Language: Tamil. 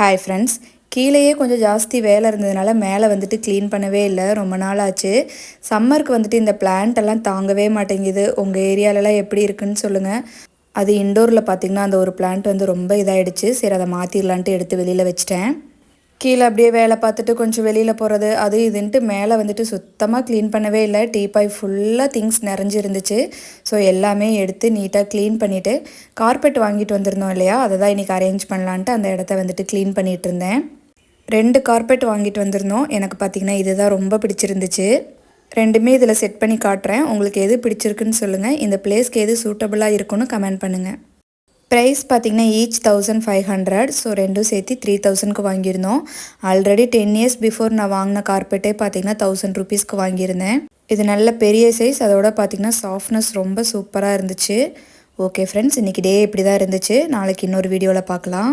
ஹாய் ஃப்ரெண்ட்ஸ், கீழேயே கொஞ்சம் ஜாஸ்தி வேலை இருந்ததுனால மேலே வந்துட்டு க்ளீன் பண்ணவே இல்லை. ரொம்ப நாள் ஆச்சு. சம்மருக்கு வந்துட்டு இந்த பிளான்ட் எல்லாம் தாங்கவே மாட்டேங்குது. உங்கள் ஏரியாலலாம் எப்படி இருக்குன்னு சொல்லுங்கள். அது இண்டோரில் பார்த்திங்கன்னா அந்த ஒரு பிளான்ட் வந்து ரொம்ப இதாகிடுச்சு. சரி, அதை மாற்றிடலான்ட்டு எடுத்து வெளியில் வச்சிட்டேன். கீழே அப்படியே வேலை பார்த்துட்டு கொஞ்சம் வெளியில் போகிறது அது இதுன்ட்டு மேலே வந்துட்டு சுத்தமாக க்ளீன் பண்ணவே இல்லை. டீப்பாய் ஃபுல்லாக திங்ஸ் நிறைஞ்சிருந்துச்சு. ஸோ எல்லாமே எடுத்து நீட்டாக க்ளீன் பண்ணிவிட்டு கார்பெட் வாங்கிட்டு வந்திருந்தோம் இல்லையா, அதை தான் இன்றைக்கி அரேஞ்ச் பண்ணலான்ட்டு அந்த இடத்த வந்துட்டு க்ளீன் பண்ணிகிட்டு இருந்தேன். 2 கார்பெட் வாங்கிட்டு வந்திருந்தோம். எனக்கு பார்த்திங்கன்னா இதுதான் ரொம்ப பிடிச்சிருந்துச்சு. ரெண்டுமே இதில் செட் பண்ணி காட்டுறேன். உங்களுக்கு எது பிடிச்சிருக்குன்னு சொல்லுங்கள். இந்த பிளேஸ்க்கு எது சூட்டபுளாக இருக்குன்னு கமெண்ட் பண்ணுங்கள். ப்ரைஸ் பார்த்திங்கன்னா ஈச் 1500. ஸோ ரெண்டும் சேர்த்து 3000க்கு வாங்கியிருந்தோம். ஆல்ரெடி 10 இயர்ஸ் பிஃபோர் நான் வாங்கின கார்பெட்டே பார்த்திங்கன்னா 1000 ருபீஸ்க்கு வாங்கியிருந்தேன். இது நல்ல பெரிய சைஸ். அதோட பார்த்திங்கன்னா சாஃப்ட்னஸ் ரொம்ப சூப்பராக இருந்துச்சு. ஓகே ஃப்ரெண்ட்ஸ், இன்றைக்கி டே இப்படி தான் இருந்துச்சு. நாளைக்கு இன்னொரு வீடியோவில் பார்க்கலாம்.